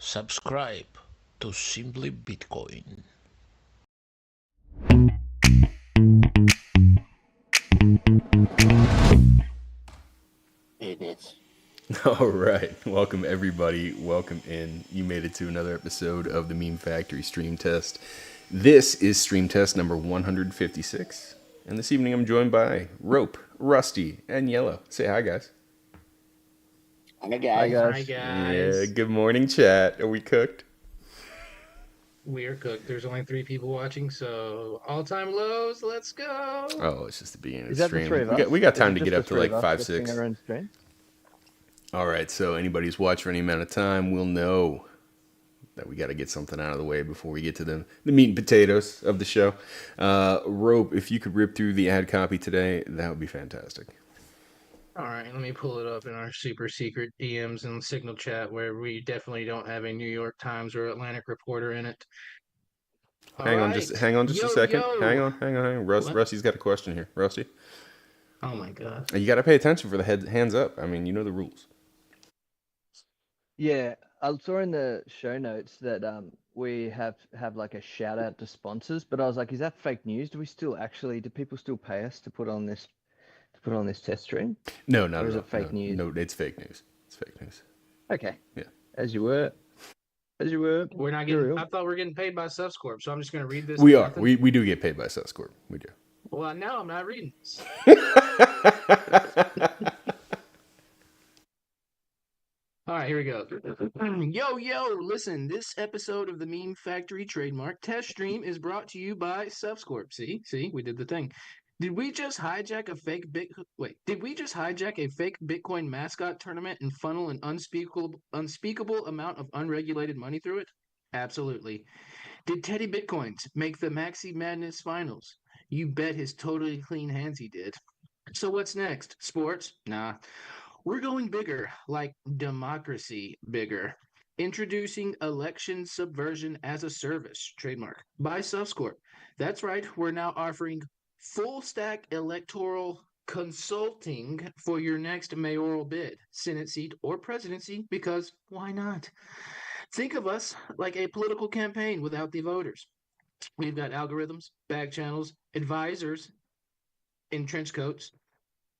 Subscribe to Simply Bitcoin. It is. All right. Welcome, everybody. Welcome in. You made it to another episode of the Meme Factory Stream Test. This is Stream Test number 156. And this evening I'm joined by Rope, Rusty, and Yellow. Say hi, guys. Hi, guys. Hi guys. Yeah, good morning, chat. Are we cooked? We're cooked. There's only 3 people watching, so all-time lows. Let's go. Oh, it's just the beginning of Is the that the stream. three of us? We got Is time it to just get the up to three like of us 5, watching 6. our own stream? All right, so anybody's watched for any amount of time will know that we got to get something out of the way before we get to the meat and potatoes of the show. Rope, if you could rip through the ad copy today, that would be fantastic. All right, let me pull it up in our super secret DMs and Signal chat where we definitely don't have a New York Times or Atlantic reporter in it. Hang on just a second. Yo. Hang on. Rusty's got a question here. Rusty, Oh my god. you got to pay attention for the hands up. I mean, you know the rules. Yeah, I saw in the show notes that we have like a shout out to sponsors, but I was like, is that fake news? Do people still pay us to put on this test stream? No, not Or at is all. it fake news? No, it's fake news. It's fake news. Okay. Yeah. As you were. We're not You're getting real. I thought we were getting paid by Subscorp, so I'm just gonna read this. We are. nothing. We do get paid by Suscorp. We do. Well, now I'm not reading this. All right, here we go. Yo, listen, this episode of the Meme Factory trademark test stream is brought to you by Subscorp. See, we did the thing. Did we just hijack a fake Bitcoin mascot tournament and funnel an unspeakable amount of unregulated money through it? Absolutely. Did Teddy Bitcoins make the Maxi Madness finals? You bet his totally clean hands he did. So what's next? Sports? Nah. We're going bigger, like democracy bigger. Introducing election subversion as a service, trademark, by Subscorp. That's right, we're now offering full stack electoral consulting for your next mayoral bid, Senate seat, or presidency, because why not? Think of us like a political campaign without the voters. We've got algorithms, back channels, advisors in trench coats,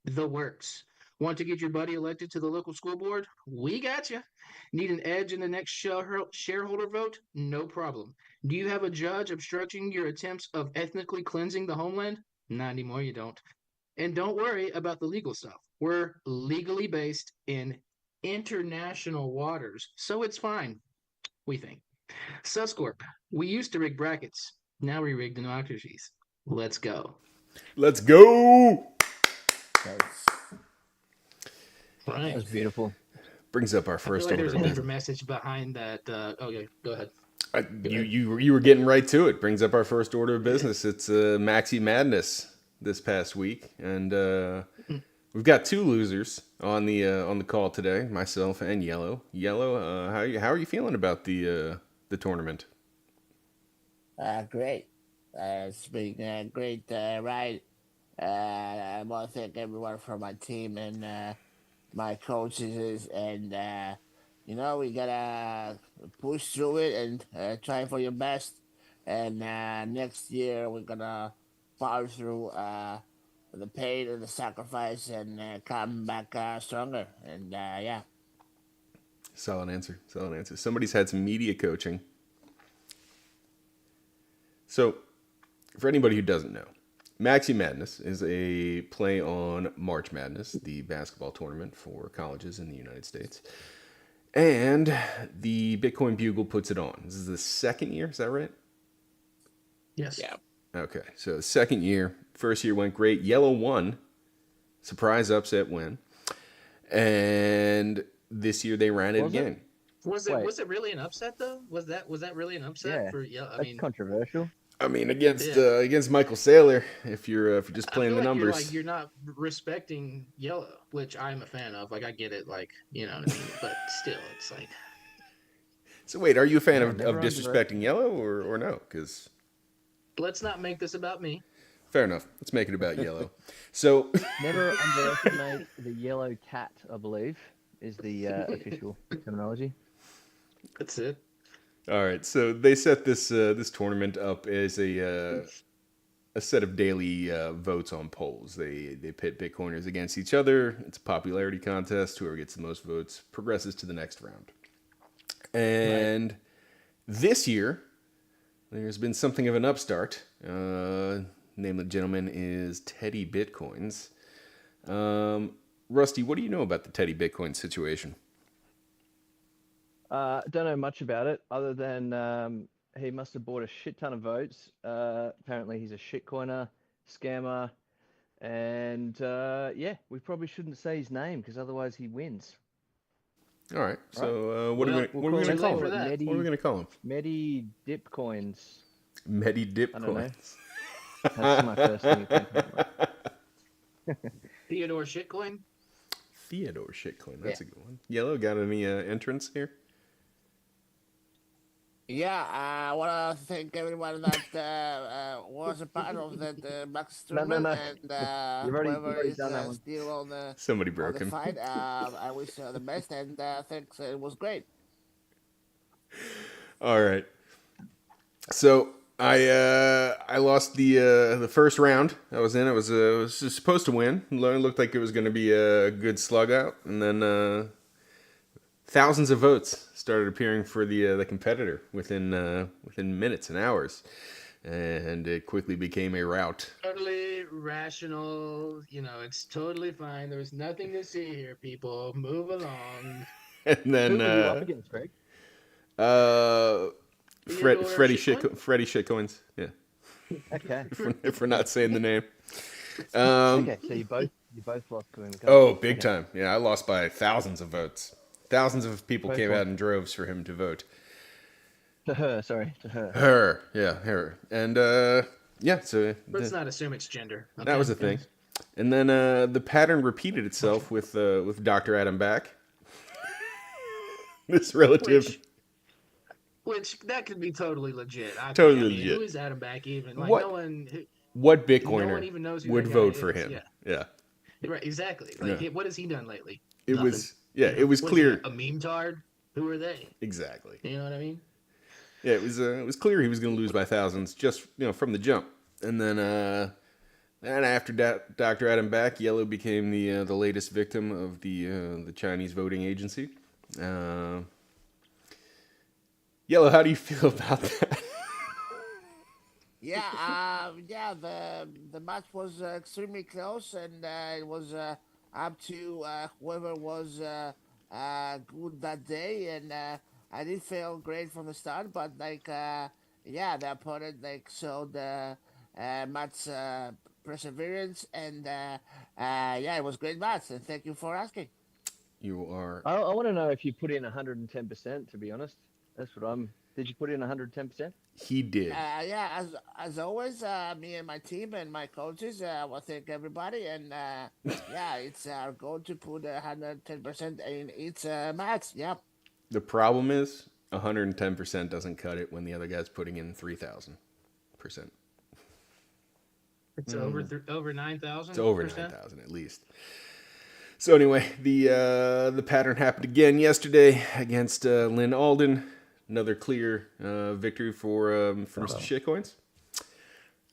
the works. Want to get your buddy elected to the local school board? We got you. Need an edge in the next shareholder vote? No problem. Do you have a judge obstructing your attempts of ethnically cleansing the homeland? Not anymore, you don't. And don't worry about the legal stuff. We're legally based in international waters, so it's fine, we think. Suscorp, we used to rig brackets. Now we rig democracies. Let's go. Let's go. Right. That was beautiful. Brings up our I feel first like order there's a of deeper business. message behind that. Okay, go ahead. You were getting right to it. Brings up our first order of business. It's Maxi Madness this past week, and we've got 2 losers on the call today. Myself and Yellow. Yellow, how are you feeling about the tournament? Great. It's been a great ride. I want to thank everyone from my team and my coaches. And, we got to push through it and try for your best. And next year, we're going to power through the pain and the sacrifice and come back stronger. And, yeah. Solid answer. Somebody's had some media coaching. So, for anybody who doesn't know, Maxi Madness is a play on March Madness, the basketball tournament for colleges in the United States. And the Bitcoin Bugle puts it on. This is the second year, is that right? Yes. Yeah. Okay, so the second year. First year went great. Yellow won. Surprise upset win. And this year they ran it Was it? again. Was Wait. it really an upset though? Was that really an upset Yeah. for? Yeah, I That's mean, controversial. I mean, against Yeah. against Michael Saylor, if you're just I playing feel the like numbers. you're not respecting Yellow, which I'm a fan of. Like I get it, like you know what I mean, but still, it's like So wait, are you a fan Yeah, of never disrespecting Yellow or no? Because let's not make this about me. fair enough. Let's make it about Yellow. So Never underestimate the yellow cat, I believe, is the official terminology. That's it. All right, so they set this tournament up as a set of daily votes on polls. They pit Bitcoiners against each other. It's a popularity contest. Whoever gets the most votes progresses to the next round. And this year, there's been something of an upstart. Name of the gentleman is Teddy Bitcoins. Rusty, what do you know about the Teddy Bitcoin situation? Don't know much about it other than he must have bought a shit ton of votes. Apparently, he's a shitcoiner, scammer, and yeah, we probably shouldn't say his name because otherwise he wins. All right, so what Well, are we going to call for him? that. What are we going to call him? Medi Dipcoins. Medi I don't know. Dipcoins. That's my first thing. Theodore Shitcoin. Theodore Shitcoin. That's a good one. Yellow, got any entrance here? Yeah, I want to thank everyone that was a part of that Max No. tournament, and You've already whoever is done that one. still on the Somebody broke the him. fight. I wish the best, and thanks. It was great. All right. So I lost the first round I was in. I was supposed to win. It looked like it was going to be a good slug out, and then thousands of votes started appearing for the competitor within minutes and hours, and it quickly became a rout. Totally rational. You know, it's totally fine. There's nothing to see here, people. Move along. And Who then were you up against, Greg? Freddie Shitcoin? Freddie Shitcoins. Yeah, Okay. if we're not saying the name. Okay, so you both lost to him. Oh, big time. Yeah, I lost by thousands of votes. Thousands of people Both came won. out in droves for him to vote. To her, sorry, to her. Her, yeah, her. And yeah, so Let's not assume it's gender. that was a thing. And then the pattern repeated itself with Dr. Adam Back. This relative. Which that could be totally legit. Totally I mean, legit. Who is Adam Back even? Like What- no one. What No Bitcoiner one even knows who would that guy vote for is. him? Yeah. Yeah. Right, exactly. Like, Yeah. what has he done lately? It Nothing. was yeah, You know, it was what is clear. he, a meme tard? Who are they? Exactly. You know what I mean? Yeah, it was clear he was going to lose by thousands just from the jump. And then after Dr. Adam Back, Yellow became the latest victim of the Chinese voting agency. Yellow, how do you feel about that? Yeah, the match was extremely close, and it was up to whoever was good that day, and I did feel great from the start, but like yeah, the opponent like showed much perseverance, and yeah, it was a great match, and thank you for asking. You are I want to know if you put in 110%. To be honest, that's what I'm. Did you put in 110%? he did. Yeah, as always, me and my team and my coaches, I want to thank everybody, and yeah, it's our goal to put 110% in each match. Yeah, The problem is 110% doesn't cut it when the other guy's putting in 3,000%. It's over 9,000. It's over 9,000 at least. So anyway, the pattern happened again yesterday against Lynn Alden. Another clear victory for Mr. Shitcoins.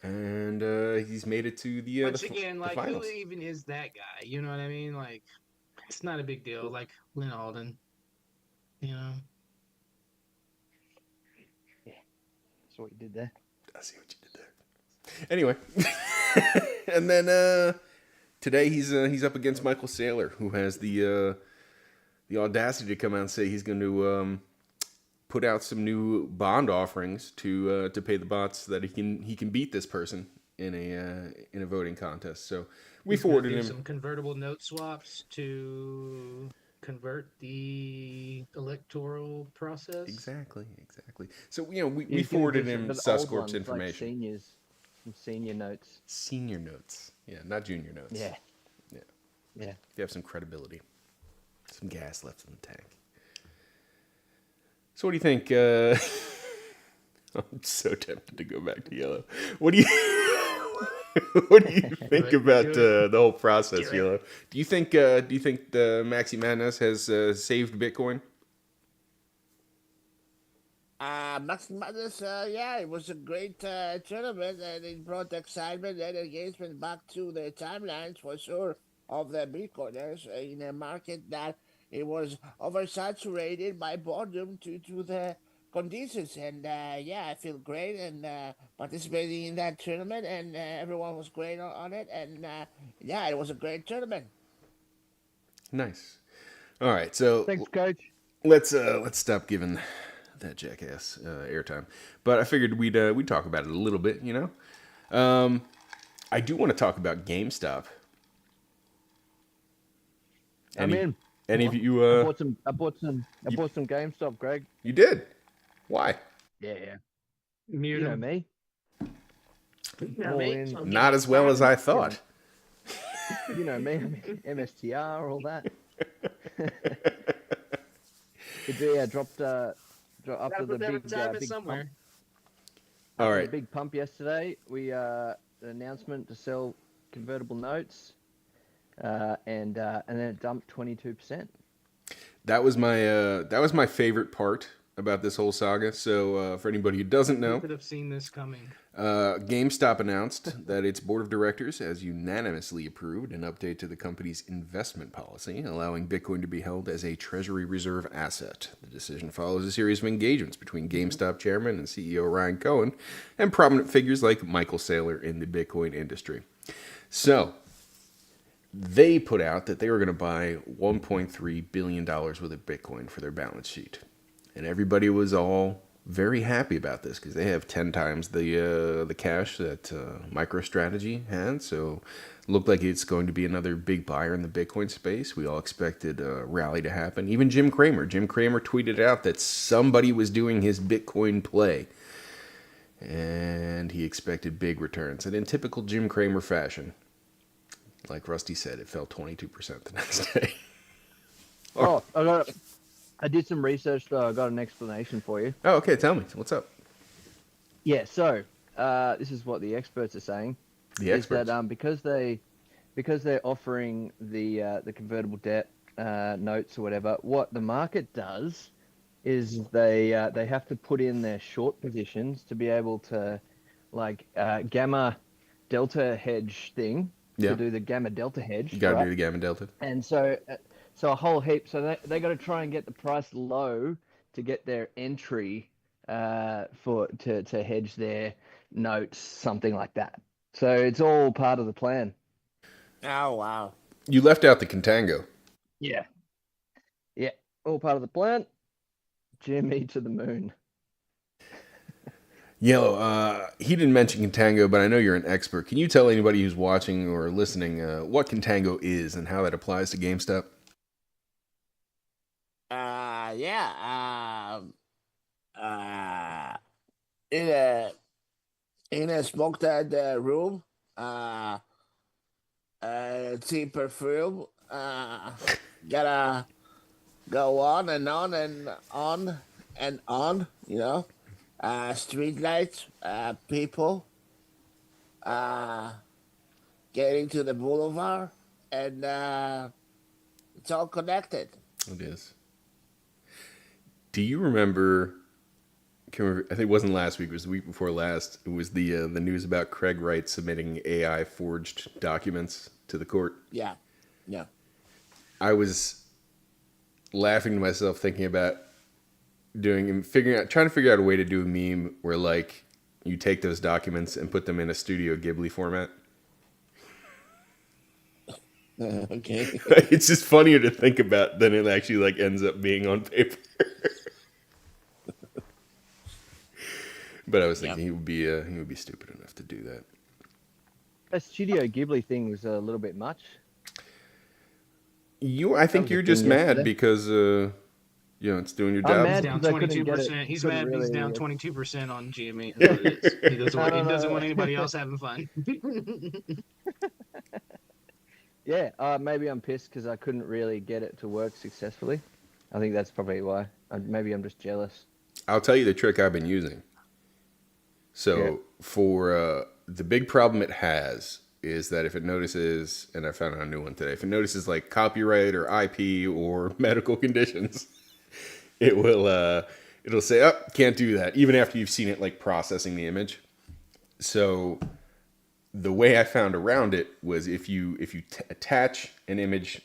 And he's made it to the Once the again, like finals. who even is that guy? You know what I mean? Like, it's not a big deal. Like Lynn Alden. You know. That's what you did there. I see what you did there. Anyway, and then today he's up against Michael Saylor, who has the audacity to come out and say he's going to put out some new bond offerings to pay the bots so that he can beat this person in a voting contest. So we He's gonna forwarded do him. some convertible note swaps to convert the electoral process. Exactly. So we He's gonna forwarded do some him of the old Suscorp's ones, information. like seniors, some senior notes. Senior notes, yeah, not junior notes. Yeah. Yeah. Yeah. You have some credibility, some gas left in the tank. So what do you think? I'm so tempted to go back to yellow. What do you what do you think about the whole process, Do it. Yellow? Do you think the Maxi Madness has saved Bitcoin? Max Madness, yeah, it was a great tournament, and it brought excitement and engagement back to the timelines for sure of the Bitcoiners in a market that it was oversaturated by boredom due to the conditions. And yeah, I feel great and participating in that tournament, and everyone was great on it. And yeah, it was a great tournament. Nice. All right, so Thanks, Coach. let's stop giving that jackass airtime. But I figured we'd talk about it a little bit. I do want to talk about GameStop. I'm in. Any of you? I bought some GameStop, Greg. You did? Why? Yeah. Mute You know him. me. Yeah, All mate. in. So Not as well as I thought. You know me. I mean, MSTR, all that. It dropped up gotta to the put that big assignment big somewhere. pump. All The right. big pump yesterday. We an announcement to sell convertible notes, and then it dumped 22%. That was my favorite part about this whole saga. So for anybody who doesn't You know, could have seen this coming. GameStop announced that its board of directors has unanimously approved an update to the company's investment policy, allowing Bitcoin to be held as a Treasury Reserve asset. The decision follows a series of engagements between GameStop chairman and CEO Ryan Cohen and prominent figures like Michael Saylor in the Bitcoin industry. So, they put out that they were going to buy $1.3 billion worth of Bitcoin for their balance sheet. And everybody was all very happy about this because they have 10 times the cash that MicroStrategy had. So it looked like it's going to be another big buyer in the Bitcoin space. We all expected a rally to happen. Even Jim Cramer tweeted out that somebody was doing his Bitcoin play. And he expected big returns. And in typical Jim Cramer fashion, like Rusty said, it fell 22% the next day. Oh, I did some research though. I got an explanation for you. Oh, okay. Tell me. What's up? Yeah, so this is what the experts are saying. The Is experts. that because they're offering the convertible debt notes or whatever, what the market does is they have to put in their short positions to be able to gamma delta hedge thing Yeah. to do the gamma delta hedge. You got to right? do the gamma delta. And so a whole heap. So they got to try and get the price low to get their entry to hedge their notes, something like that. So it's all part of the plan. Oh, wow. You left out the contango. Yeah, all part of the plan. Jimmy to the moon. Yellow, he didn't mention contango, but I know you're an expert. Can you tell anybody who's watching or listening what contango is and how that applies to GameStop? Yeah. In a smoked room, tea perfume, gotta go on and on and on and on, street lights, people, getting to the boulevard, and it's all connected. It is. Do you remember? I think it wasn't last week. It was the week before last. It was the news about Craig Wright submitting AI forged documents to the court. Yeah. I was laughing to myself thinking about trying to figure out a way to do a meme where like you take those documents and put them in a Studio Ghibli format. Okay. It's just funnier to think about than it actually like ends up being on paper. But I was thinking he would be stupid enough to do that. That Studio Ghibli thing was a little bit much. I think was you're a just thing mad yesterday. because it's doing your I'm job. mad. He's down because I couldn't get it. 22%. He's Couldn't mad. He's really- down 22% on GME. That's what it is. He doesn't want anybody else having fun. Yeah, maybe I'm pissed because I couldn't really get it to work successfully. I think that's probably why. Maybe I'm just jealous. I'll tell you the trick I've been using. So for the big problem it has is that if it notices, and I found out a new one today, if it notices like copyright or IP or medical conditions, it'll it'll say, "Oh, can't do that," even after you've seen it like processing the image. So the way I found around it was if you attach an image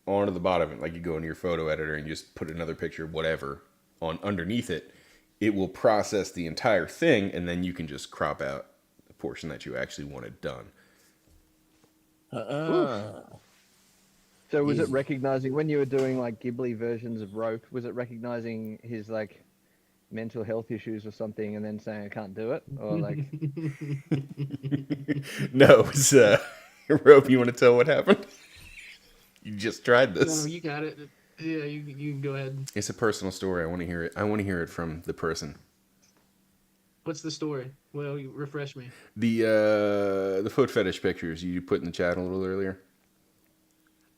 onto the bottom of it, like you go into your photo editor and you just put another picture, whatever, on underneath it, it will process the entire thing, and then you can just crop out the portion that you actually wanted done. So was it Easy. recognizing when you were doing like Ghibli versions of Roke? Was it recognizing his like mental health issues or something, and then saying I can't do it, or like? No, it was Rope. You want to tell what happened? You just tried No, this. you got it. Yeah, you can go ahead. It's a personal story. I want to hear it. I want to hear it from the person. What's the story? Well, you refresh me. The foot fetish pictures you put in the chat a little earlier.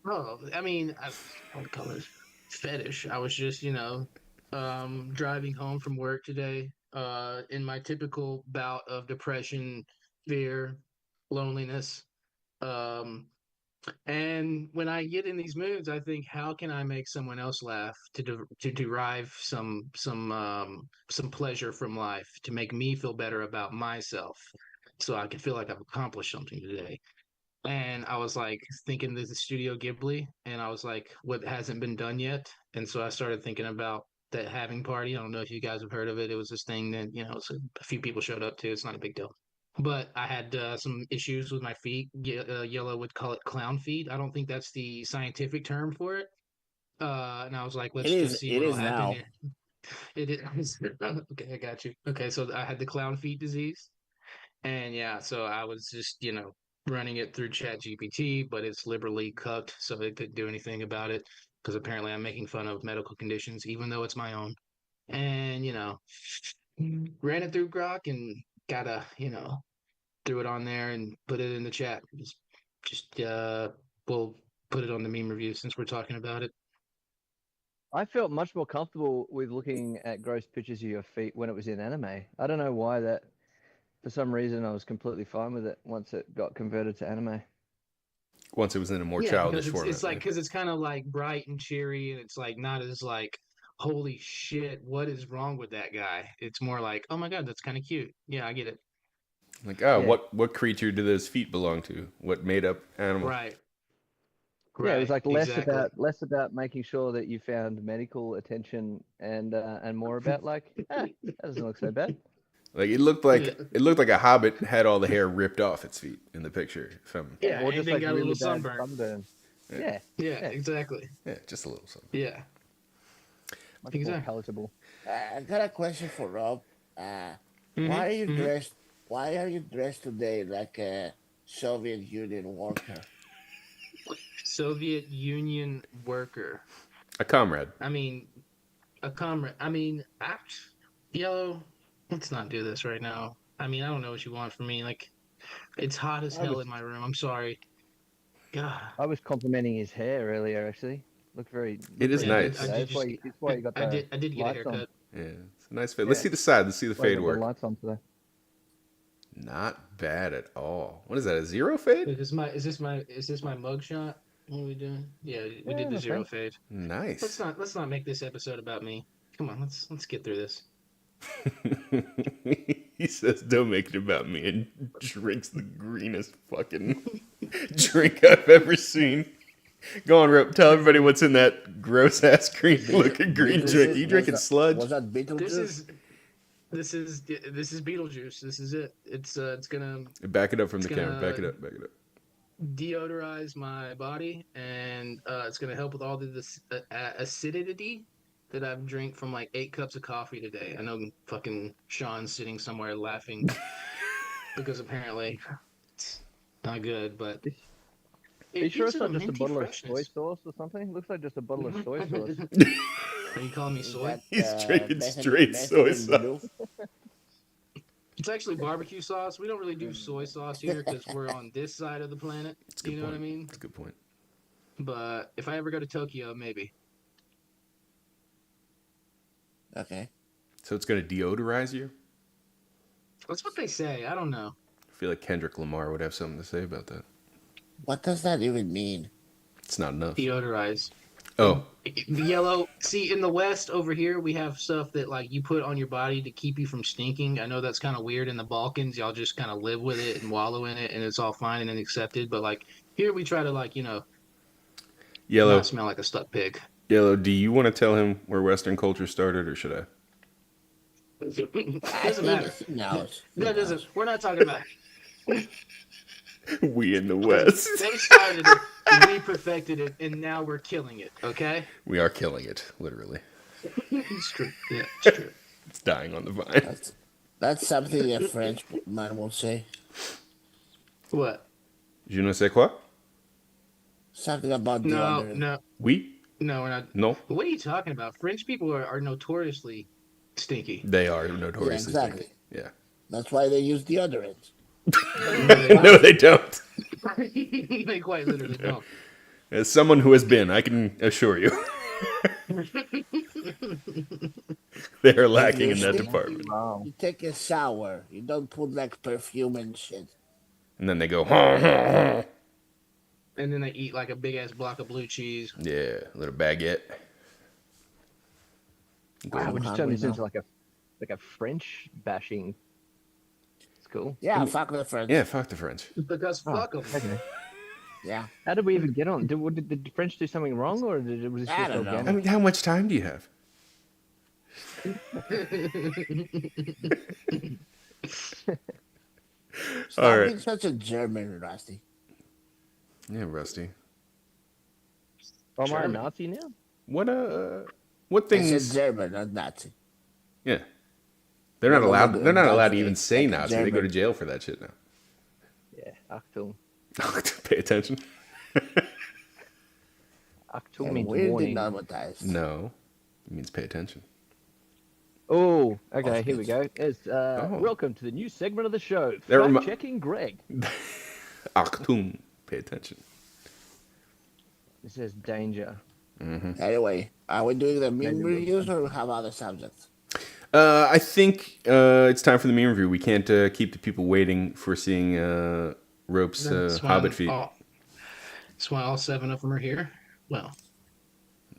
Oh, I mean, I would call it fetish. I was just, driving home from work today, in my typical bout of depression, fear, loneliness. Um, and when I get in these moods, I think, how can I make someone else laugh to derive some pleasure from life, to make me feel better about myself, so I can feel like I've accomplished something today. And I was like thinking there's the Studio Ghibli, and I was like, what hasn't been done yet? And so I started thinking about that having party. I don't know if you guys have heard of it. It was this thing that, so a few people showed up to. It's not a big deal. But I had some issues with my feet. Yellow would call it clown feet. I don't think that's the scientific term for it. And I was like, It let's is. just see It what'll is happen now. here. It is. Okay, I got you. Okay, so I had the clown feet disease. And yeah, so I was just, running it through Chat GPT, but it's liberally cucked, so it couldn't do anything about it because apparently I'm making fun of medical conditions, even though it's my own. And, ran it through Grok and threw it on there and put it in the chat. We'll put it on the meme review since we're talking about it. I felt much more comfortable with looking at gross pictures of your feet when it was in anime. I don't know why that. For some reason, I was completely fine with it once it got converted to anime. Once it was in a more Yeah, childish because it's format. it's like because it's kind of like bright and cheery, and it's like not as like, holy shit, what is wrong with that guy? It's more like, oh my god, that's kind of cute. Yeah, I get it. Like, Yeah. what creature do those feet belong to? What made up animal? Right, Yeah, it was right, like exactly. less about making sure that you found medical attention and more about like, that doesn't look so bad. Like Yeah, it looked like a hobbit had all the hair ripped off its feet in the picture. From Yeah, yeah, or and just then like got a really little bad sunburn. sunburn. yeah, Yeah, Yeah, yeah, exactly. yeah, just a little something. Yeah, much more exactly. palatable. I got a question for Rob. hmm Why are you hmm dressed? Why are you dressed today like a Soviet Union worker? Soviet Union worker. A comrade. I mean, a comrade. I mean, Yellow. Let's not do this right now. I mean, I don't know what you want from me. Like, it's hot as I hell was in my room. I'm sorry. God. I was complimenting his hair earlier. Actually, It looked is very Yeah, good nice. I today. did just get, That's why you got the I did get a lights on. haircut. Yeah, it's a nice fit. Let's Yeah, see the side. Let's see the that's why you fade got the work. lights on today. Not bad at all. What is that? A zero fade? Is this my mug shot? What are we doing? Yeah, we Yeah, did the not zero bad. fade. Nice. Let's not make this episode about me. Come on, let's get through this. He says, "Don't make it about me," and drinks the greenest fucking drink I've ever seen. Go on, Rope. Tell everybody what's in that gross ass green looking green drink. Are you drinking sludge? Was that This Beetlejuice? is this is Beetlejuice. This is it. It's gonna Back it up from it's the camera. Back gonna it up. Back it up. deodorize my body, and it's gonna help with all this acidity that I've drank from like 8 cups of coffee today. I know fucking Sean's sitting somewhere laughing because apparently it's not good, but Are you it sure gives it's it a not just a minty bottle of soy freshness. sauce or something? Looks like just a bottle of soy sauce. Are you calling me Is soy? that He's drinking method, straight soy method blue? sauce. It's actually barbecue sauce. We don't really do soy sauce here because we're on this side of the planet. That's a good You know point. what I mean? That's a good point. But if I ever go to Tokyo, maybe. Okay. So it's going to deodorize you? That's what they say. I don't know. I feel like Kendrick Lamar would have something to say about that. What does that even mean? It's not enough. Deodorize. Oh, Yellow. See, in the West over here, we have stuff that like you put on your body to keep you from stinking. I know that's kind of weird in the Balkans. Y'all just kind of live with it and wallow in it, and it's all fine and accepted. But like here, we try to like not Yellow. smell like a stuck pig. Yellow, do you want to tell him where Western culture started, or should I? Doesn't matter. He knows. He That knows. doesn't. We're not talking about. We in the West. They started it, we perfected it, and now we're killing it. Okay, We are killing it, literally. it's true. Yeah, it's true. It's dying on the vine. That's something a French man will say. What? Je ne sais quoi? Something about the No, other. no, Oui? no. We're not. No? What are you talking about? French people are notoriously stinky. They are Yeah, notoriously exactly. stinky. Yeah. That's why they use deodorant. No, they don't. They quite literally don't. As someone who has been, I can assure you. They are lacking in that department. Wow. You take a shower. You don't put like perfume and shit. And then they go, huh, huh, huh. And then they eat like a big ass block of blue cheese. Yeah, a little baguette. Wow, we just hungry turned this now. into like a French bashing. It's cool. Yeah, fuck the French. Yeah, fuck the French. Because fuck them. Okay. Yeah. How did we even get on? Did the French do something wrong, or was this I just don't know. I organic? mean, how much time do you have? Stop All right. being such a German, Rusty. Yeah, Rusty. Am I a German. Nazi now? What I things? said German, not Nazi. Yeah, they're not Well, allowed. they're They're not allowed to Nazi, even say like Nazi. They go to German. jail for that shit now. Yeah, Achtung. Pay attention. Achtung And means weirdly warning. traumatized. No, it means pay attention. Oh, okay, here we Auschwitz. go. It's, Welcome to the new segment of the show, That remi- Fact Checking Greg. Achtung, pay attention. It says danger. Anyway, are we doing the meme reviews or have other subjects? I think it's time for the meme review. We can't keep the people waiting for seeing Rope's That's why Hobbit feet. That's why all 7 of them are here. Well,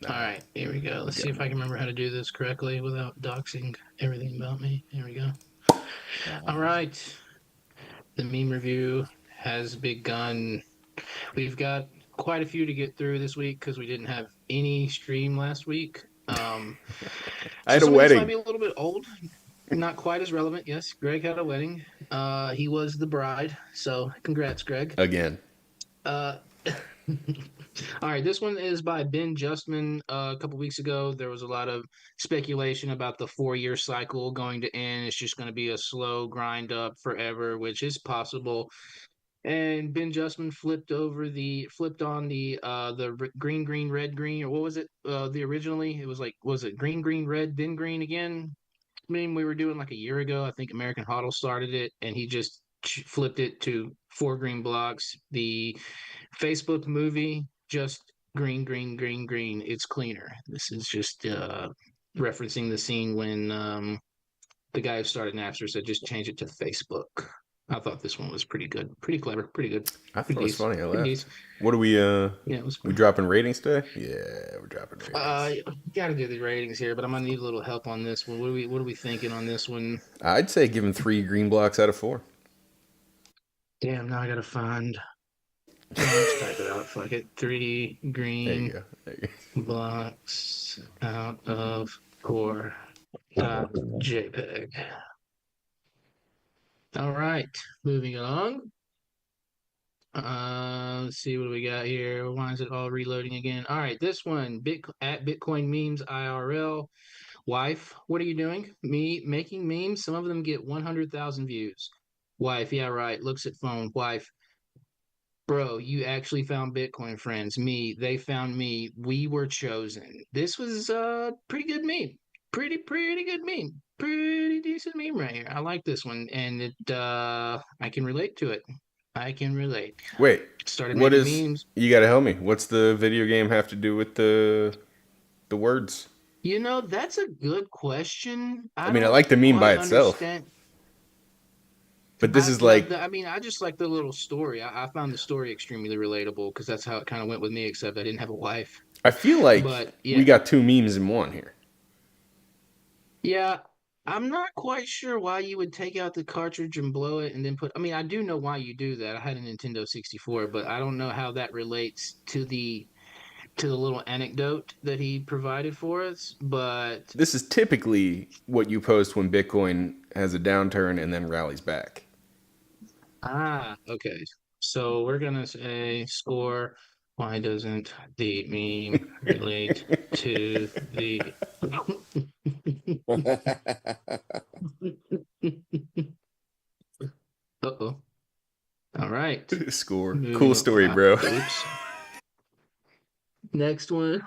all right, here we go. Let's see if I can remember how to do this correctly without doxing everything about me. Here we go. All right, the meme review has begun. We've got quite a few to get through this week because we didn't have any stream last week. I had a some of these might wedding. be a little bit old, not quite as relevant. Yes, Greg had a wedding. He was the bride, so congrats, Greg. Again. Uh, all right, this one is by Ben Justman. A couple weeks ago, there was a lot of speculation about the 4-year cycle going to end. It's just going to be a slow grind up forever, which is possible. And Ben Justman flipped on the green, red, green, or what was it? The originally it was like, was it green, red, then green again? I mean, we were doing like a year ago. I think American Huddle started it, and he just flipped it to 4 green blocks. The Facebook movie, just green. It's cleaner. This is just referencing the scene when the guy who started Napster said just change it to Facebook. I thought this one was pretty good, pretty clever, pretty good. I thought Pretty it was decent, funny. I pretty laughed. decent. What are we? Yeah, it was. We dropping ratings today? Yeah, we're dropping ratings. Got to do the ratings here, but I'm gonna need a little help on this one. What are we thinking on this one? I'd say give him 3 green blocks out of 4. Damn, now I gotta find. Let's type it out. Fuck it. 3 There green you go. There you go. blocks out of 4. .jpg. All right, moving along. Let's see what do we got here. Why is it all reloading again? All right, this one, at Bitcoin Memes IRL. Wife, what are you doing? Me making memes. Some of them get 100,000 views. Wife, yeah, right. Looks at phone. Wife, bro, you actually found Bitcoin friends. Me, they found me. We were chosen. This was a pretty good meme. Pretty good meme. Pretty decent meme right here. I like this one, and it I can relate to it. I can relate. Wait, Started what making is? memes. You got to help me. What's the video game have to do with the words? You know, that's a good question. I mean, I don't like the meme by quite itself. understand. But this is like, I just like the little story. I found the story extremely relatable because that's how it kind of went with me, except I didn't have a wife. I feel like But yeah, we got two memes in one here. yeah, I'm not quite sure why you would take out the cartridge and blow it and then put. I mean, I do know why you do that. I had a Nintendo 64, but I don't know how that relates to the little anecdote that he provided for us. But This is typically what you post when Bitcoin has a downturn and then rallies back. okay. So we're gonna say score. Why doesn't the meme relate to the Uh-oh. All right. Score. Moving Cool on. story, bro. Oops. Next one.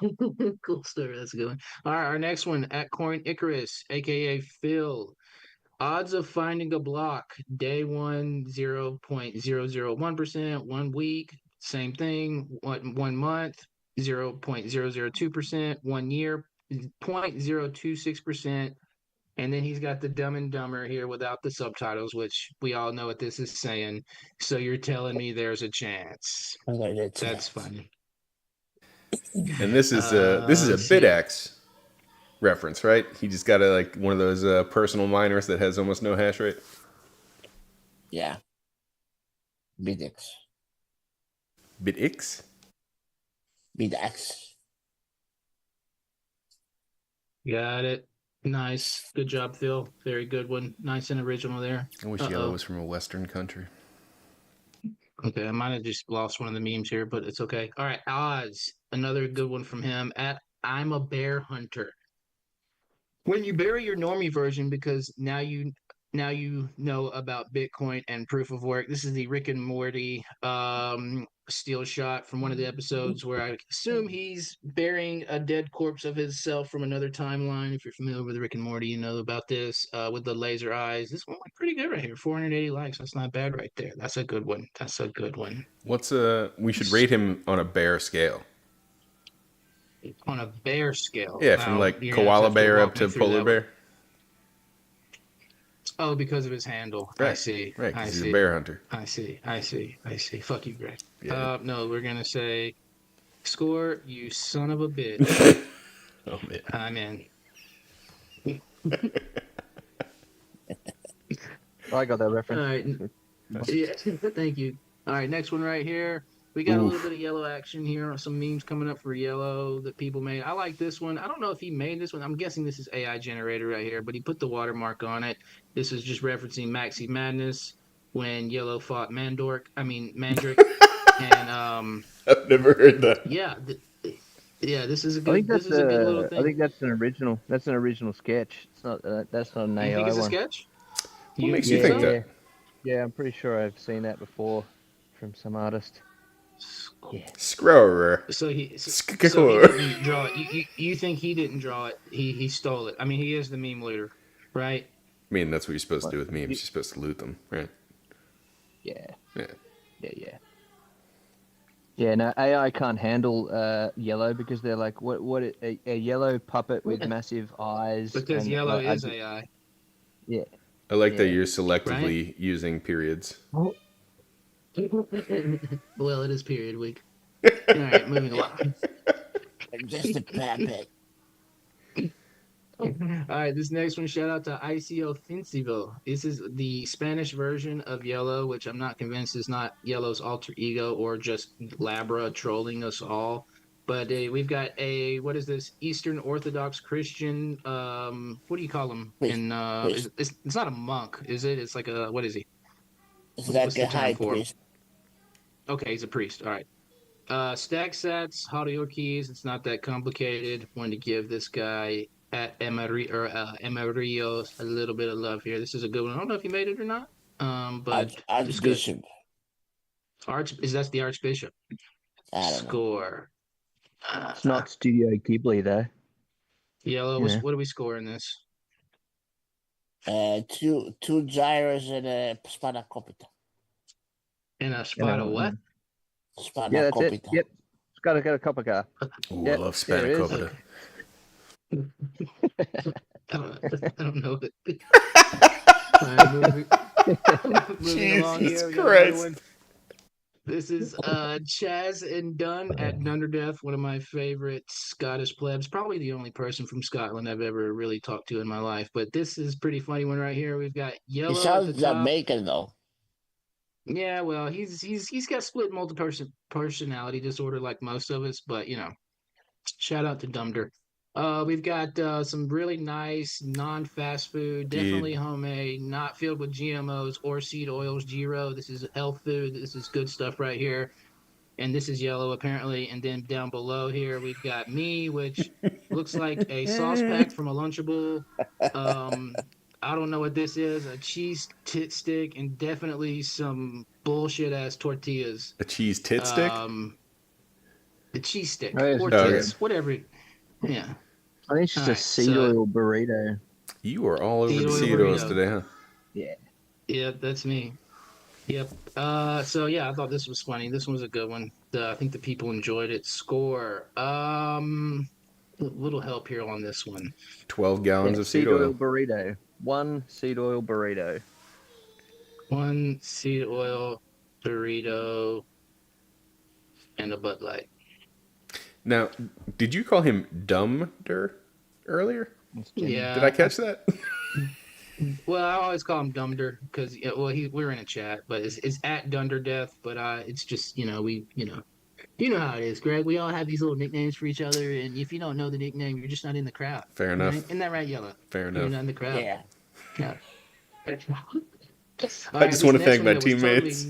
Cool story. That's a good one. All right, our next one at Coin Icarus, aka Phil. Odds of finding a block. Day one, 0.001%. 1 week, same thing. 1 month, 0.002%. 1 year, 0.026%. And then he's got the Dumb and Dumber here without the subtitles, which we all know what this is saying. So you're telling me there's a chance. That's funny. And this is a Let's see. BitX reference, right? He just got like one of those personal miners that has almost no hash rate. Yeah. BitX. BitX? BitX. Got it. Nice. Good job, Phil. Very good one. Nice and original there. I wish Yellow was from a Western country. Okay, I might have just lost one of the memes here, but it's okay. All right, Oz. Another good one from him at I'm a Bear Hunter. When you bury your normie version, because now you know about Bitcoin and proof of work. This is the Rick and Morty steel shot from one of the episodes where I assume he's burying a dead corpse of himself from another timeline. If you're familiar with Rick and Morty, you know about this with the laser eyes. This one went pretty good right here. 480 likes. That's not bad right there. That's a good one. That's a good one. We should rate him on a bear scale. On a bear scale. Yeah, from Now, like you're gonna koala have to bear walk up me to through polar that bear. one. Oh, because of his handle. I see. Right, I because he's see. a bear hunter. I see. Fuck you, Greg. Yeah. No, we're gonna say score, you son of a bitch. Oh man. I'm in. I got that All reference. right. Yeah, thank you. All right, next one right here. We got a little bit of yellow action here. Some memes coming up for yellow that people made. I like this one. I don't know if he made this one. I'm guessing this is AI generated right here, but he put the watermark on it. This is just referencing Maxi Madness when yellow fought Mandrick. And I've never heard that. yeah, yeah, this is a I good. think This that's is a good little thing. I think that's an original. That's an original sketch. It's not. That's not an You AI think it's a one. sketch? What makes you think that? Yeah, I'm pretty sure I've seen that before from some artist. Yeah. Scrower. So he Score. didn't draw it. You think he didn't draw it? He stole it. I mean, he is the meme leader, right? I mean, that's what you're supposed to do with memes. You're supposed to loot them, right? Yeah. Yeah. Yeah. Yeah, no, AI can't handle yellow because they're like, what a yellow puppet with massive eyes. Because and, yellow like, is AI. Yeah. I like that Yeah. you're selectively using periods. Well, it is period week. All right, moving along. Just a puppet. All right, this next one, shout out to ICO Fincivo. This is the Spanish version of Yellow, which I'm not convinced is not Yellow's alter ego or just Labra trolling us all. But we've got what is this? Eastern Orthodox Christian, what do you call him? Priest. It's not a monk, is it? It's like what is he? It's What's like the a term high for him? priest. Okay, he's a priest. All right. Stack sats, audio keys. It's not that complicated. Wanted to give this guy at Emerillos a little bit of love here. This is a good one. I don't know if he made it or not. But it's good. Archbishop. That's the Archbishop. I don't know. Score. It's not Studio Ghibli though. Yellow. Yeah. What do we score in this? Two gyros and a spanakopita. In a spot of what? Yeah, that's it. Spanakopita. Yep. It's got to get a copper car. Ooh, Yep, I love there it is. spanakopita. I don't know. All right, moving along Jesus here. We got another Christ. one. This is Chaz and Dunn at Dunderdeath, one of my favorite Scottish plebs. Probably the only person from Scotland I've ever really talked to in my life. But this is pretty funny one right here. We've got It Yellow at the sounds top. Jamaican though. Yeah, well, he's got split multiple personality disorder like most of us, but shout out to Dumder. We've got some really nice non-fast food, definitely Dude. homemade, not filled with GMOs or seed oils. Giro, this is health food. This is good stuff right here. And this is Yellow apparently. And then down below here we've got me, which looks like a sauce pack from a Lunchable. I don't know what this is, a cheese tit stick, and definitely some bullshit ass tortillas. A cheese tit stick? The cheese stick, Oh, yes. tortillas, whatever. Yeah. I think it's just a Alright, seed so- oil burrito. You are all over Seed the oil seed oils burrito. today, huh? Yeah. Yep, that's me. Yep. So yeah, I thought this was funny. This one was a good one. I think the people enjoyed it. Score. Little help here on this one. 12 gallons Yeah, of seed oil. burrito. One seed oil burrito. One seed oil burrito and a Bud Light. Now, did you call him Dumder earlier? Yeah. Did I catch that? Well, I always call him Dumder because we're in a chat, but it's at Dunderdeath. But it's just you know how it is, Greg. We all have these little nicknames for each other, and if you don't know the nickname, you're just not in the crowd. Fair enough. Right? Isn't that right, Yellow? Fair You're enough. not in the crowd. Yeah. Yeah. I just want to thank my teammates.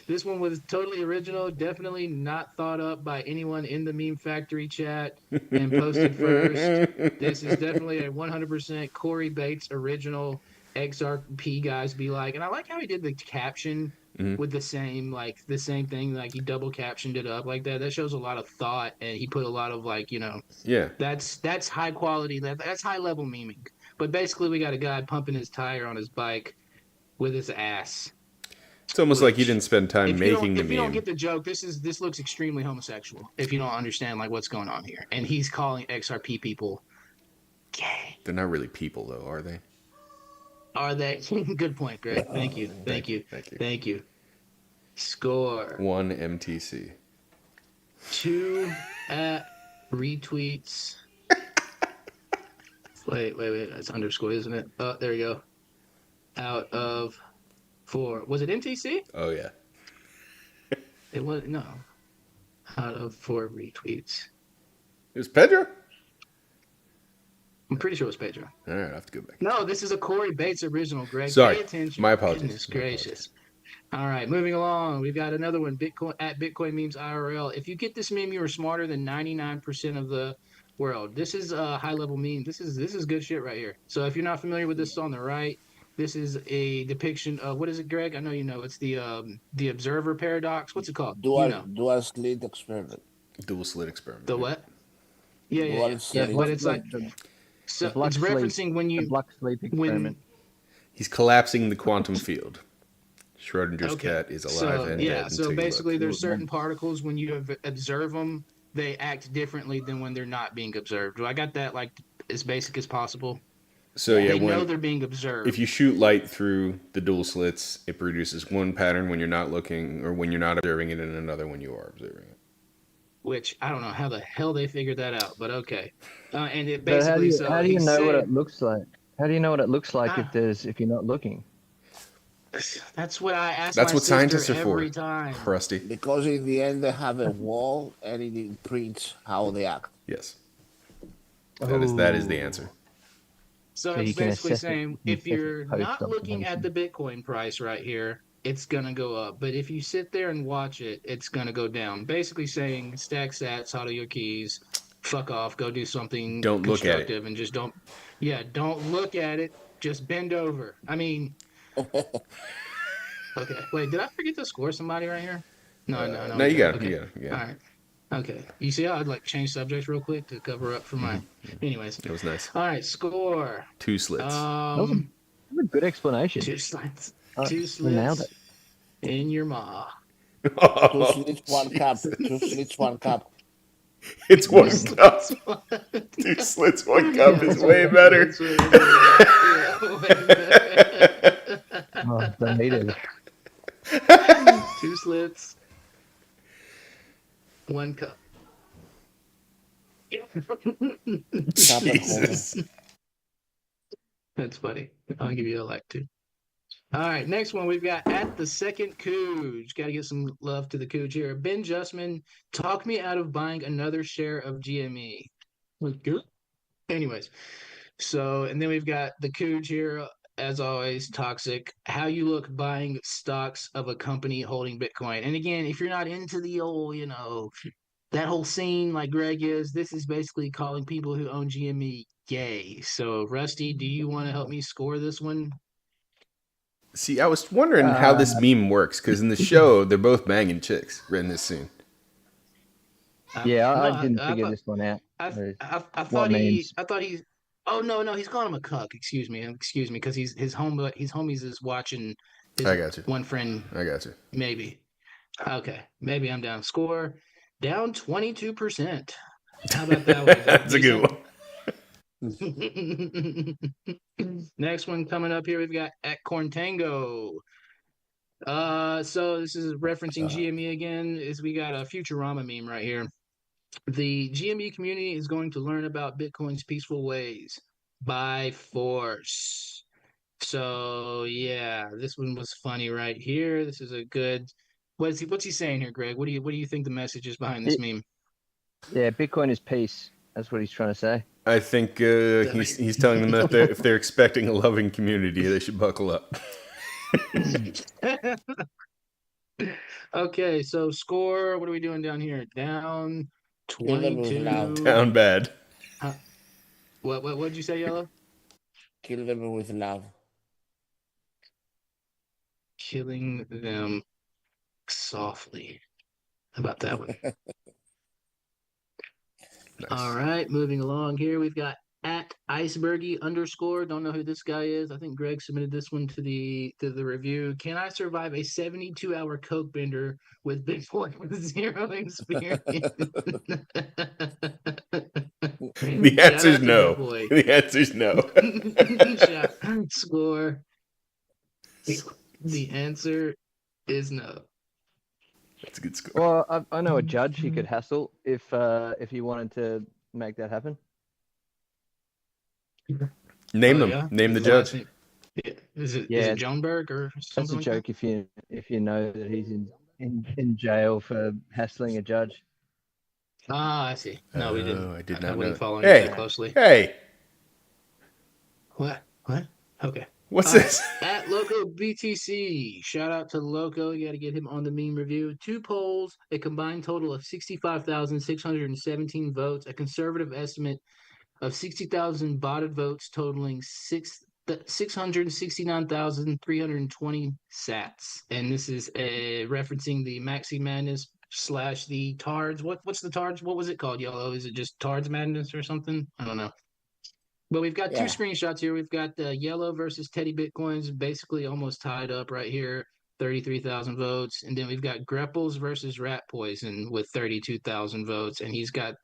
This one was totally original, definitely not thought up by anyone in the Meme Factory chat and posted first. This is definitely a 100% Corey Bates original. XRP guys be like, and I like how he did the caption with the same thing, like he double captioned it up like that. That shows a lot of thought, and he put a lot of Yeah. that's high quality. That's high level memeing. But basically, we got a guy pumping his tire on his bike with his ass. It's almost like you didn't spend time making the If you don't meme. get the joke, this looks extremely homosexual. If you don't understand what's going on here, and he's calling XRP people gay. They're not really people, though, are they? Are they? Good point, Greg. Thank you. Thank you. Score 1 MTC. 2 at retweets. Wait. That's underscore, isn't it? Oh, there we go. Out of 4. Was it MTC? Oh, yeah. It was no. Out of 4 retweets. It was Pedro? I'm pretty sure it was Pedro. All right, I have to go back. No, this is a Corey Bates original, Greg. Sorry. Pay attention. My apologies. Goodness My gracious. All right, moving along. We've got another one, Bitcoin at Bitcoin Memes IRL. If you get this meme, you are smarter than 99% of the world. This is a high level meme. This is good shit right here. So if you're not familiar with this on the right, this is a depiction of what is it, Greg? I know you know. It's the observer paradox. What's it called? Dual slit experiment. Dual slit experiment. The what? Yeah. Dual slit. But it's like so black it's sleep. referencing when The you black sleep experiment. He's collapsing the quantum field. Schrodinger's cat is alive and dead. So until you basically, look. there's certain particles when you observe them, they act differently than when they're not being observed. Do I got that like as basic as possible? So yeah, They know when, they're being observed. if you shoot light through the dual slits, it produces one pattern when you're not looking, or when you're not observing it, and another when you are observing it. Which I don't know how the hell they figured that out, but okay. And it But how do basically, you, how do you he know what said- it looks like? How do you know what it looks like Ah. if you're not looking? That's what I ask. That's my what scientists sister are for. every time. Rusty. Because in the end they have a wall and it imprints how they act. Yes. That is the answer. So So it's you can basically assess it saying and if you're post not looking at observation. the Bitcoin price right here, it's gonna go up. But if you sit there and watch it, it's gonna go down. Basically saying stack sats, hodl your keys, fuck off, go do something Don't look at it. constructive, and just don't look at it. Just bend over. I mean, okay. Wait, did I forget to score somebody right here? No. No, you got it. Okay. You got it. All right. Okay. You see how I'd like change subjects real quick to cover up for my. Anyways. It was nice. All right. Score. 2 slits. That was a good explanation. 2 slits. Oh, 2 we nailed slits in your maw. 2 slits, 1 cup. 2 slits, 1 cup. It's 1 cup. 2 slits, 1 cup is way better. That's what it is. Yeah, way better. Oh, they needed it. 2 slits, 1 cup. Jesus. That's funny. I'll give you a like too. All right, next one we've got at the second Cooge. Got to give some love to the Cooge here. Ben Justman, talk me out of buying another share of GME. Good. Anyways, and then we've got the Cooge here, as always, toxic. How you look buying stocks of a company holding Bitcoin. And again, if you're not into the old, that whole scene like Greg is, this is basically calling people who own GME gay. So, Rusty, do you want to help me score this one? See, I was wondering how this meme works, because in the show, they're both banging chicks in this scene. Yeah, No, I didn't figure thought- this one out. I What thought memes? he's. Oh no, he's calling him a cuck. Excuse me, because his homies is watching. His I got you. One friend, I got you. maybe. Okay, maybe I'm down. Score down 22%. How about that one? That's a good one. Next one coming up here, we've got at Corn Tango. So this is referencing GME again. We got a Futurama meme right here. The GME community is going to learn about Bitcoin's peaceful ways by force. So yeah, this one was funny right here. This is a good. What's he saying here, Greg? What do you think the message is behind this meme? Yeah, Bitcoin is peace. That's what he's trying to say. I think he's telling them that if they're expecting a loving community, they should buckle up. Okay, so score. What are we doing down here? Down Kill them with 22. love. Down bad. What'd you say, Yellow? Kill them with love. Killing them softly. How about that one? Nice. All right, moving along here, we've got at icebergy _. Don't know who this guy is. I think Greg submitted this one to the review. Can I survive a 72-hour coke bender with Bitcoin with 0 experience? The answer's no. The answer's no. Score. The answer is no. That's a good score. Well, I know a judge he could hassle if he wanted to make that happen. Name Oh, them. yeah? Name the His last judge. name- Yeah. Is it Yeah. Johnberg or That's something a like joke if you know that he's in jail for hassling a judge. that? Ah, I see. No, we didn't. I did I not know. wasn't following Hey. that closely. Hey, What? Okay. what's All right. this? At Loco BTC, shout out to Loco. You got to get him on the meme review. 2 polls, a combined total of 65,617 votes, a conservative estimate of 60,000 botted votes, totaling 669,320 sats. And this is referencing the Maxi Madness / the Tards. What's the Tards? What was it called, Yellow? Is it just Tards Madness or something? I don't know. But we've got 2 Yeah. screenshots here. We've got Yellow versus Teddy Bitcoins, basically almost tied up right here, 33,000 votes. And then we've got Grepples versus Rat Poison with 32,000 votes. And he's got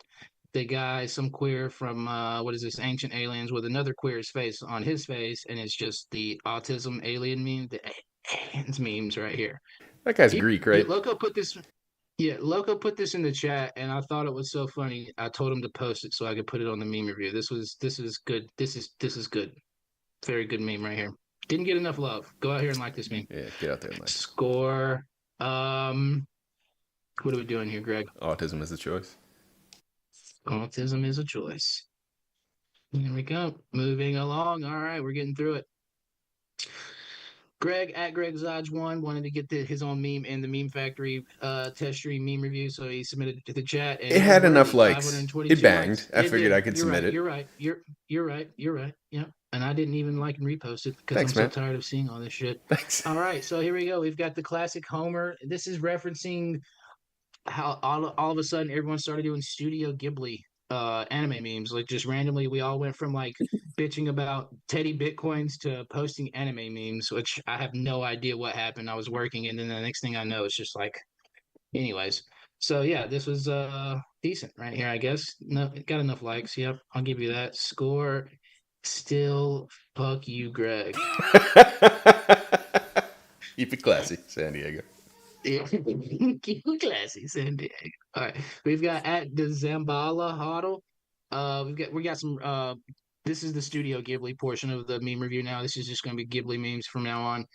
the guy, some queer from, what is this, Ancient Aliens, with another queer's face on his face. And it's just the autism alien meme, the aliens memes right here. That guy's Greek, right? Loco put this in the chat, and I thought it was so funny. I told him to post it so I could put it on the meme review. This is good. This is good. Very good meme right here. Didn't get enough love. Go out here and like this meme. Yeah, get out there and like. Score. What are we doing here, Greg? Autism is a choice. Autism is a choice. Here we go. Moving along. All right, we're getting through it. Greg at Greg Zodge 1 wanted to get his own meme in the Meme Factory test stream meme review, so he submitted it to the chat. And It had enough already likes. 522 It banged. likes. I figured did. I could You're submit right. it. You're right. Yeah. And I didn't even like and repost it because Thanks, I'm man. so tired of seeing all this shit. Thanks. All right, so here we go. We've got the classic Homer. This is referencing how all of a sudden everyone started doing Studio Ghibli anime memes. Like just randomly, we all went from like bitching about Teddy Bitcoins to posting anime memes, which I have no idea what happened. I was working, and then the next thing I know, it's just like, anyways. So yeah, this was decent right here, I guess. No, it got enough likes. Yep, I'll give you that. Score. Still, fuck you, Greg. Keep it classy, San Diego. Yeah. Keep it classy, San Diego. All right. We've got at the Zambala Huddle. We got some this is the Studio Ghibli portion of the meme review now. This is just gonna be Ghibli memes from now on.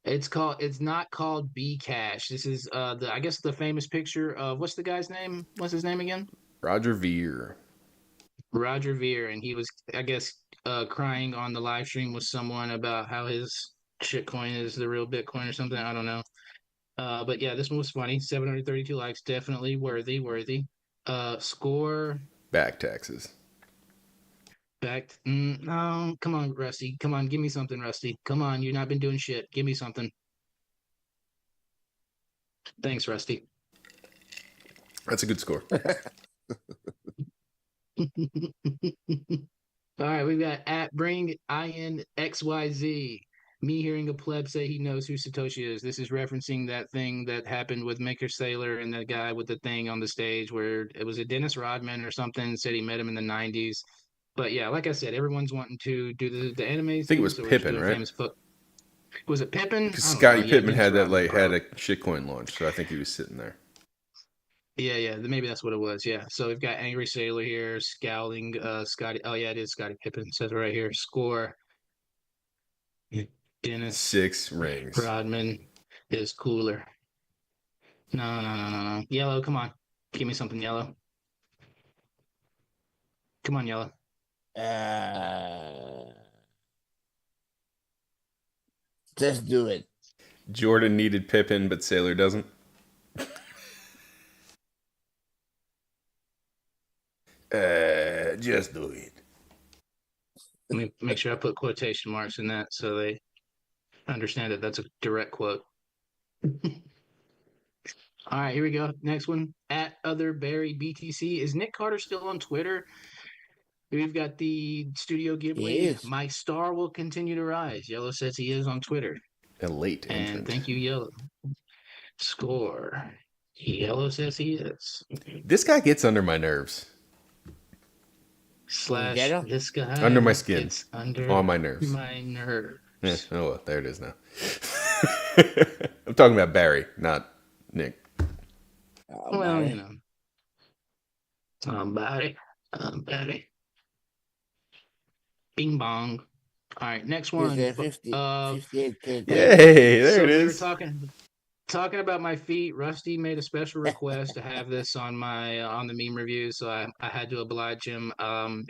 It's not called B Cash. This is the I guess the famous picture of what's the guy's name? What's his name again? Roger Veer. Roger Veer, and he was I guess crying on the live stream with someone about how his shitcoin is the real Bitcoin or something. I don't know. But yeah, this one was funny. 732 likes, definitely worthy. Score Back taxes. back. No, come on, Rusty. Come on, give me something, Rusty. Come on, you've not been doing shit. Give me something. Thanks, Rusty. That's a good score. All right, we've got at bring INXYZ. Me hearing a pleb say he knows who Satoshi is. This is referencing that thing that happened with Maker Saylor and that guy with the thing on the stage where it was a Dennis Rodman or something said he met him in the 90s. But yeah, like I said, everyone's wanting to do the anime. I think it was Pippin, right? Famous book. Was it Pippin? Because I don't know. Scottie Yeah, Pippen Dennis had that Rodman, had probably. a shitcoin launch, so I think he was sitting there. Yeah, maybe that's what it was. Yeah. So we've got Angry Sailor here, scowling, Scotty. Oh yeah, it is Scottie Pippen. It says it right here. Score. Dennis 6 rings. Rodman is cooler. No. Yellow, come on. Give me something yellow. Come on, yellow. Just do it. Jordan needed Pippen, but Sailor doesn't. Just do it. Let me make sure I put quotation marks in that so they understand that that's a direct quote. All right, here we go. Next one. At other Barry BTC. Is Nick Carter still on Twitter? We've got the Studio He Ghibli. is. My star will continue to rise. Yellow says he is on Twitter. A late And entrant. thank you, Yellow. Score. Yellow says he is. This guy gets under my nerves. Slash Yellow? this guy. Under my skin. Gets under On my nerves. my nerves. Yeah, oh well, there it is now. I'm talking about Barry, not Nick. Oh, Well, man. you know. Somebody. Bing bong. All right, next one. He's 58K. Yay, there So it we were is. talking about my feet. Rusty made a special request to have this on my on the meme review, so I had to oblige him.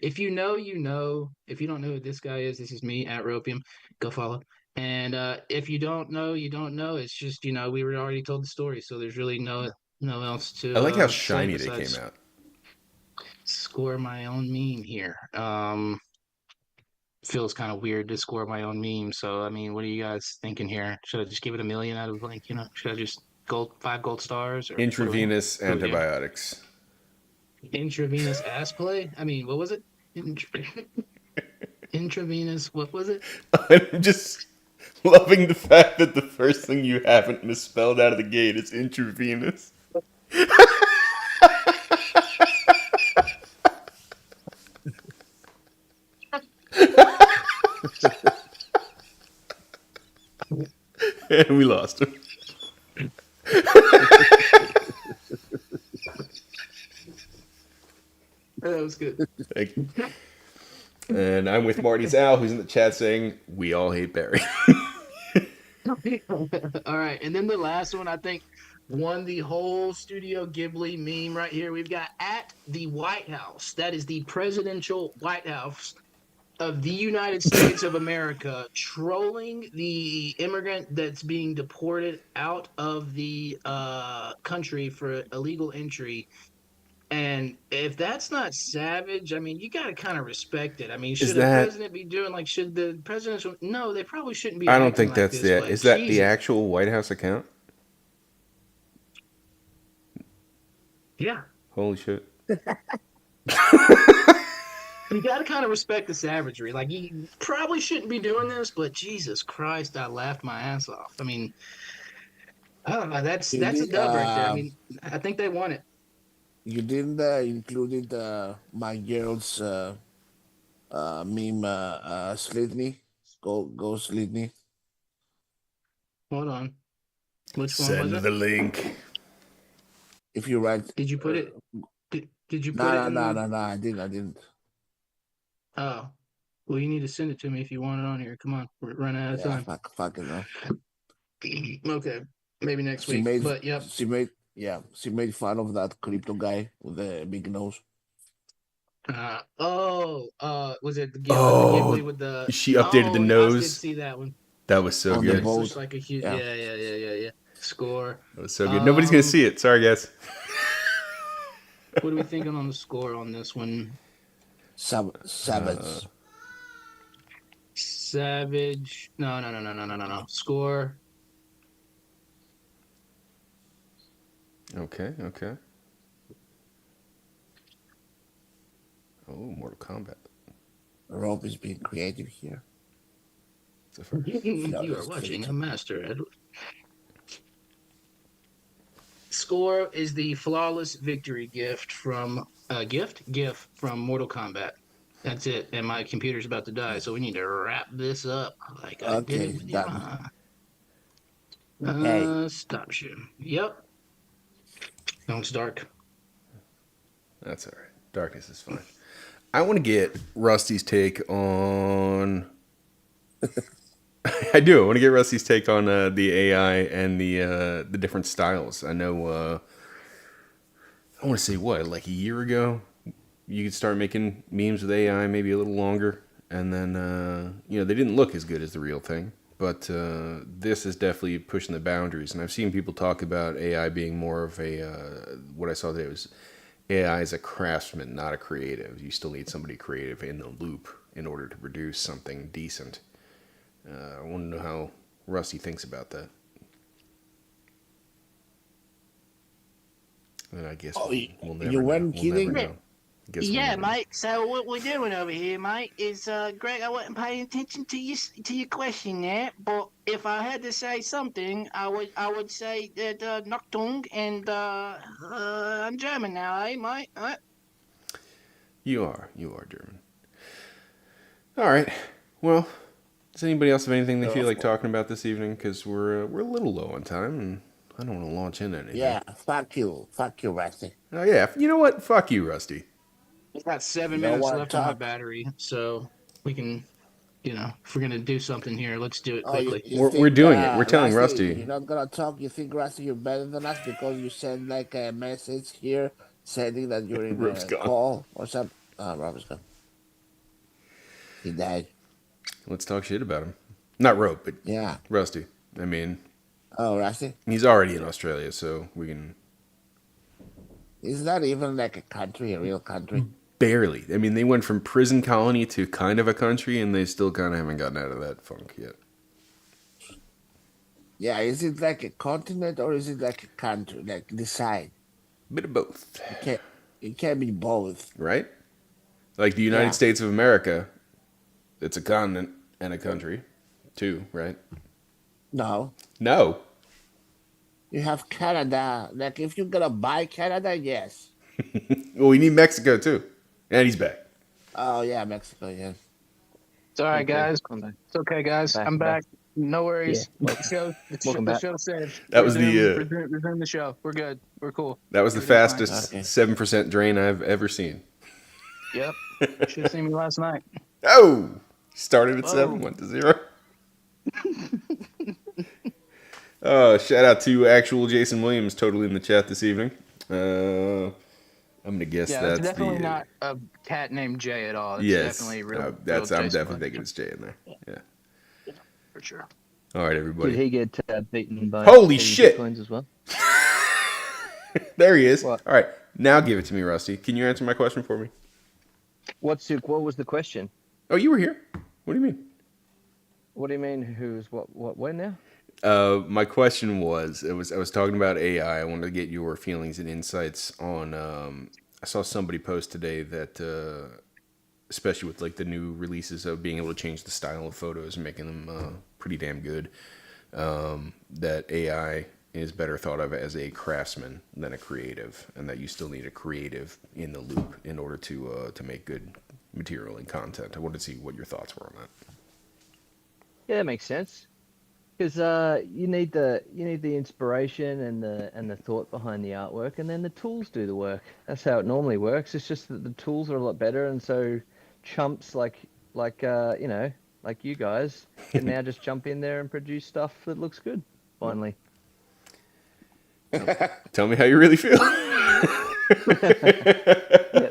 If you know, you know. If you don't know who this guy is, this is me at Ropium. Go follow. And if you don't know, you don't know. It's just we were already told the story, so there's really no else to. I like how say shiny they besides came out. Score my own meme here. Feels kind of weird to score my own meme. So I mean, what are you guys thinking here? Should I just give it 1 million out of should I just 5 gold stars or Intravenous what do we do? antibiotics. Intravenous ass play? I mean, what was it? Intravenous, what was it? I'm just loving the fact that the first thing you haven't misspelled out of the gate is intravenous. And we lost him. That was good. Thank you. And I'm with Marty Zal, who's in the chat saying, we all hate Barry. All right, and then the last one I think won the whole Studio Ghibli meme right here. We've got at the White House. That is the presidential White House of the United States of America, trolling the immigrant that's being deported out of the country for illegal entry. And if that's not savage, I mean, you got to kind of respect it. I mean, should the president be doing should the presidential? No, they probably shouldn't be. I don't think like that's this, Is that the actual White House account? Yeah. Holy shit. You got to kind of respect the savagery. Like, you probably shouldn't be doing this, but Jesus Christ, I laughed my ass off. I mean, I don't know. That's a dub right there. I mean, I think they won it. You didn't included my girl's meme Slitney. Go Slitney. Hold on. Which one was Send it? the link. If you write, Did you put it? Did you put no, it no, in no, the? no, no, I didn't. Oh, well, you need to send it to me if you want it on here. Come on, we're running out of Yeah, time. fuck it, no. Okay, maybe next She week. made, But yep. she made fun of that crypto guy with the big nose. Was it the Oh, Ghibli with the? she updated the Oh, I did nose. see that one. That was so On the good. boat. Looks like a huge. Yeah. Yeah. Score. That was so good. Nobody's gonna see it. Sorry, guys. What are we thinking on the score on this one? Savage. Savage. No. Score. Okay. Oh, Mortal Kombat. Rob is being creative here. It's a first. You are watching a master, Edward. Score is the flawless victory gift from gift from Mortal Kombat. That's it. And my computer's about to die, so we need to wrap this up like I did Okay, it with done. you. Hey. Stop share. Yep. No, it's dark. That's all right. Darkness is fine. I want to get Rusty's take on. I do. I want to get Rusty's take on the AI and the different styles. I know. I want to say what, like a year ago, you could start making memes with AI, maybe a little longer, and then they didn't look as good as the real thing. But this is definitely pushing the boundaries, and I've seen people talk about AI being more of a. What I saw today was AI is a craftsman, not a creative. You still need somebody creative in the loop in order to produce something decent. I want to know how Rusty thinks about that. And I guess we'll never you know. weren't We'll kidding? never know. Guess we'll Yeah, never know. mate. So what we're doing over here, mate, is Greg. I wasn't paying attention to your question there, but if I had to say something, I would say that Noctung and I'm German now, eh, mate? You are German. All right. Well, does anybody else have anything they feel like talking about this evening? Because we're a little low on time, and I don't want to launch into anything. Yeah, fuck you, Rusty. Oh yeah. You know what? Fuck you, Rusty. I've got 7 You don't minutes wanna left on my talk? battery, so we can, if we're gonna do something here, let's do it Oh, quickly. We're doing it. We're telling Rusty. You're not gonna talk. You think Rusty, you're better than us because you send like a message here saying that you're in Rob's a gone. call or something. Oh, Rob's gone. He died. Let's talk shit about him. Not Rope, but Yeah. Rusty. I mean, Oh, Rusty. he's already in Australia, so we can Is that even like a country, a real country? barely. I mean, they went from prison colony to kind of a country, and they still kind of haven't gotten out of that funk yet. Yeah. Is it like a continent or is it like a country? Like decide. Bit of both, It can't be both. right? Like the United Yeah. States of America, it's a continent and a country, too, right? No. No. You have Canada. Like if you're gonna buy Canada, yes. Well, we need Mexico too, and he's back. Oh yeah, Mexico. Yeah. It's all right, Okay, guys. come back. It's okay, guys. Back, I'm back. back. No worries. Yeah. The show, Welcome the back. show said. That was the resume the show. We're good. We're cool. that was the Everything's fine. fastest Okay. 7% drain I've ever seen. Yep. Should have seen me last night. Oh, started at Whoa. 7, went to 0. Shout out to actual Jason Williams, totally in the chat this evening. I'm gonna guess Yeah, that's it's definitely the not a cat named Jay at all. It's yes. definitely real. That's real I'm Jason definitely thinking Williams, it's Jay in there. Yeah. for sure. All right, Did everybody. he get beaten by Holy Teddy shit. Bitcoins as well? There he is. What? All right, now give it to me, Rusty. Can you answer my question for me? What was the question? Oh, you were here. What do you mean? What do you mean? Who's what? When now? My question was, I was talking about AI. I wanted to get your feelings and insights on. I saw somebody post today that, especially with like the new releases of being able to change the style of photos and making them pretty damn good, that AI is better thought of as a craftsman than a creative, and that you still need a creative in the loop in order to make good material and content. I wanted to see what your thoughts were on that. Yeah, that makes sense. Because you need the inspiration and the thought behind the artwork, and then the tools do the work. That's how it normally works. It's just that the tools are a lot better, and so chumps like like you guys can now just jump in there and produce stuff that looks good. Finally. Tell me how you really feel.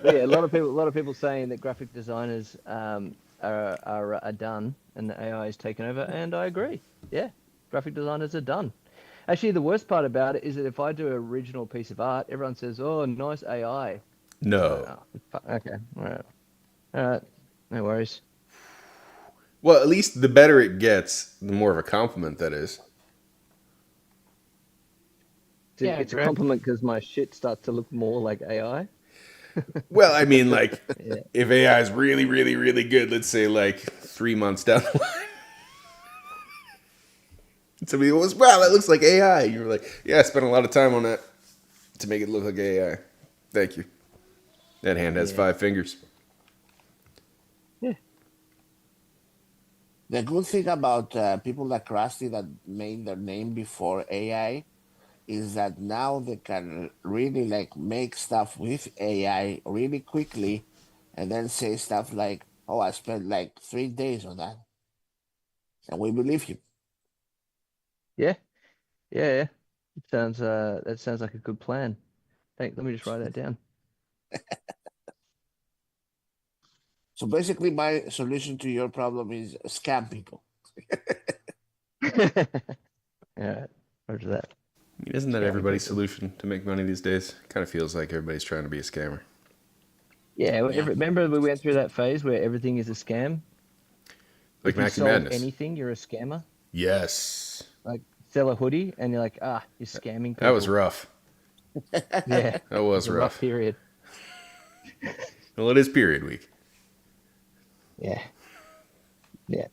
Yeah, a lot of people saying that graphic designers are done and the AI is taken over, and I agree. Yeah, graphic designers are done. Actually, the worst part about it is that if I do an original piece of art, everyone says, "Oh, nice AI." No. Okay, all right, no worries. Well, at least the better it gets, the more of a compliment that is. Yeah, It's a Greg. compliment because my shit starts to look more like AI. Well, I mean, like, Yeah. if AI is really, really, really good, let's say like 3 months down the line, somebody goes, "Wow, that looks like AI." You were like, "Yeah, I spent a lot of time on that to make it look like AI. Thank you." That hand has Yeah. 5 fingers. Yeah. The good thing about people like Krusty that made their name before AI is that now they can really like make stuff with AI really quickly and then say stuff like, "Oh, I spent like 3 days on that." And we believe you. Yeah. Yeah. That sounds like a good plan. Let me just write that down. So basically, my solution to your problem is scam people. Yeah, roger that. I mean, isn't that Scammy everybody's people. solution to make money these days? Kind of feels like everybody's trying to be a scammer. Yeah, Yeah. remember we went through that phase where everything is a scam? Like If you Maxi sold Madness. anything, you're a scammer. Yes. Like sell a hoodie and you're like, you're scamming people. That was rough. Yeah, That was it a rough rough. period. Well, it is period week. Yeah. Yeah.